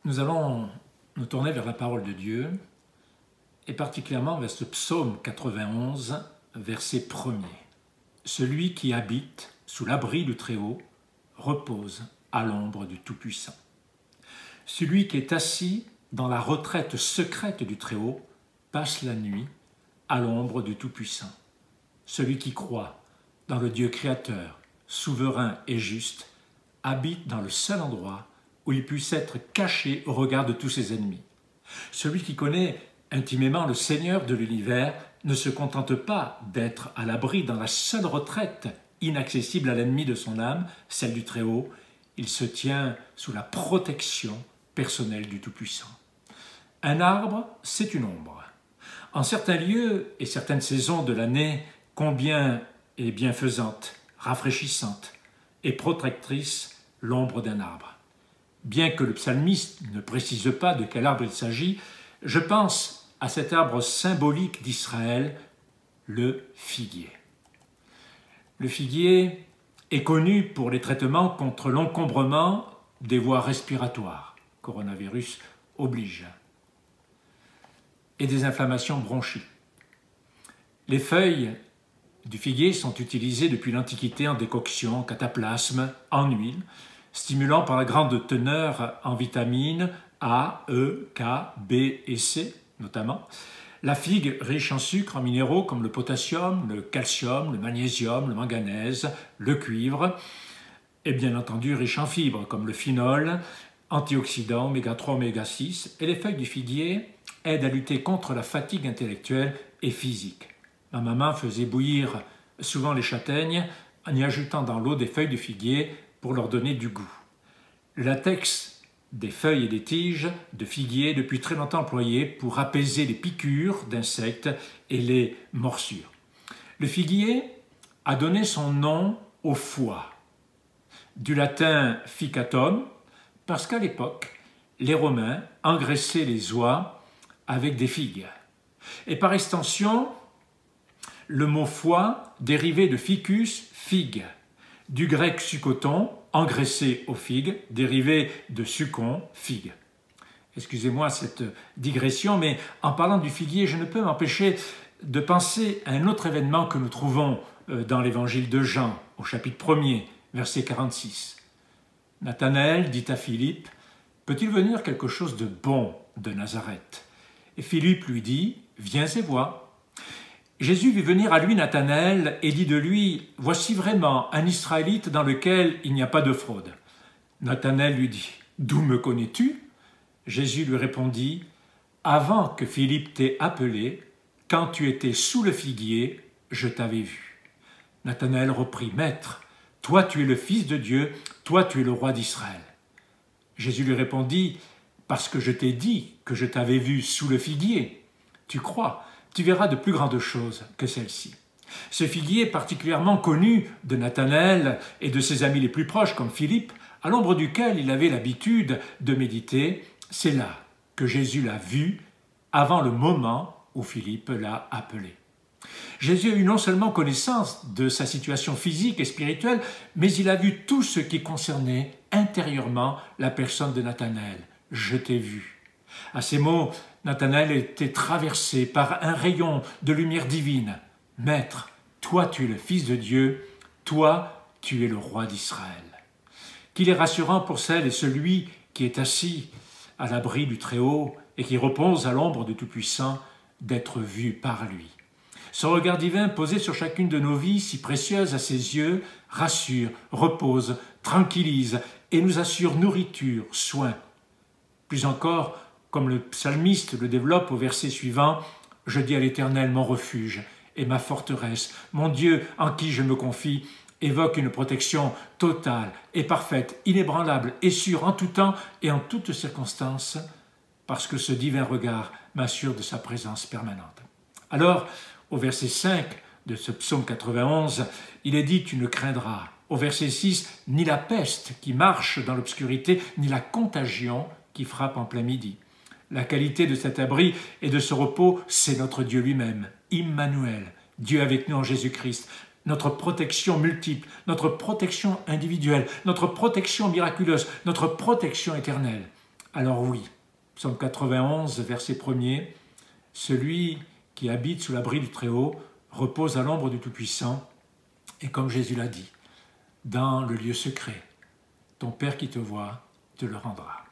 Nous allons nous tourner vers la parole de Dieu, et particulièrement vers ce psaume 91, verset 1er. Celui qui habite sous l'abri du Très-Haut repose à l'ombre du Tout-Puissant. Celui qui est assis dans la retraite secrète du Très-Haut passe la nuit à l'ombre du Tout-Puissant. Celui qui croit dans le Dieu créateur, souverain et juste, habite dans le seul endroit où il puisse être caché au regard de tous ses ennemis. Celui qui connaît intimement le Seigneur de l'univers ne se contente pas d'être à l'abri dans la seule retraite inaccessible à l'ennemi de son âme, celle du Très-Haut. Il se tient sous la protection personnelle du Tout-Puissant. Un arbre, c'est une ombre. En certains lieux et certaines saisons de l'année, combien est bienfaisante, rafraîchissante et protectrice l'ombre d'un arbre. Bien que le psalmiste ne précise pas de quel arbre il s'agit, je pense à cet arbre symbolique d'Israël, le figuier. Le figuier est connu pour les traitements contre l'encombrement des voies respiratoires, coronavirus oblige, et des inflammations bronchiques. Les feuilles du figuier sont utilisées depuis l'Antiquité en décoction, en cataplasme, en huile, stimulant par la grande teneur en vitamines A, E, K, B et C notamment. La figue, riche en sucre, en minéraux comme le potassium, le calcium, le magnésium, le manganèse, le cuivre, et bien entendu riche en fibres comme le phénol, antioxydants, oméga 3, oméga 6, et les feuilles du figuier aident à lutter contre la fatigue intellectuelle et physique. Ma maman faisait bouillir souvent les châtaignes en y ajoutant dans l'eau des feuilles du figuier pour leur donner du goût. Le latex des feuilles et des tiges de figuier est depuis très longtemps employé pour apaiser les piqûres d'insectes et les morsures. Le figuier a donné son nom au foie, du latin ficatum, parce qu'à l'époque, les Romains engraissaient les oies avec des figues. Et par extension, le mot foie dérivé de ficus, figue, du grec succoton, engraissé aux figues, dérivé de succon, figue. Excusez-moi cette digression, mais en parlant du figuier, je ne peux m'empêcher de penser à un autre événement que nous trouvons dans l'évangile de Jean, au chapitre 1er, verset 46. Nathanaël dit à Philippe, « Peut-il venir quelque chose de bon de Nazareth ?» Et Philippe lui dit, « Viens et vois. » Jésus vit venir à lui Nathanaël et dit de lui, « Voici vraiment un Israélite dans lequel il n'y a pas de fraude. » Nathanaël lui dit, « D'où me connais-tu » Jésus lui répondit, « Avant que Philippe t'ait appelé, quand tu étais sous le figuier, je t'avais vu. » Nathanaël reprit, « Maître, toi tu es le Fils de Dieu, toi tu es le roi d'Israël. » Jésus lui répondit, « Parce que je t'ai dit que je t'avais vu sous le figuier, tu crois. Tu verras de plus grandes choses que celle-ci. » Ce figuier particulièrement connu de Nathanaël et de ses amis les plus proches comme Philippe, à l'ombre duquel il avait l'habitude de méditer, c'est là que Jésus l'a vu avant le moment où Philippe l'a appelé. Jésus a eu non seulement connaissance de sa situation physique et spirituelle, mais il a vu tout ce qui concernait intérieurement la personne de Nathanaël. « Je t'ai vu ». À ces mots, Nathanaël était traversé par un rayon de lumière divine. « Maître, toi tu es le Fils de Dieu, toi tu es le roi d'Israël. » Qu'il est rassurant pour celle et celui qui est assis à l'abri du Très-Haut et qui repose à l'ombre du Tout-Puissant d'être vu par lui. Son regard divin posé sur chacune de nos vies, si précieuse à ses yeux, rassure, repose, tranquillise et nous assure nourriture, soin. Plus encore, comme le psalmiste le développe au verset suivant, « Je dis à l'Éternel mon refuge et ma forteresse, mon Dieu en qui je me confie », évoque une protection totale et parfaite, inébranlable et sûre en tout temps et en toutes circonstances, parce que ce divin regard m'assure de sa présence permanente. Alors, au verset 5 de ce psaume 91, il est dit « Tu ne craindras ». Au verset 6, « Ni la peste qui marche dans l'obscurité, ni la contagion qui frappe en plein midi ». La qualité de cet abri et de ce repos, c'est notre Dieu lui-même, Immanuel, Dieu avec nous en Jésus-Christ, notre protection multiple, notre protection individuelle, notre protection miraculeuse, notre protection éternelle. Alors oui, psaume 91, verset 1er, celui qui habite sous l'abri du Très-Haut repose à l'ombre du Tout-Puissant, et comme Jésus l'a dit, dans le lieu secret, ton Père qui te voit te le rendra.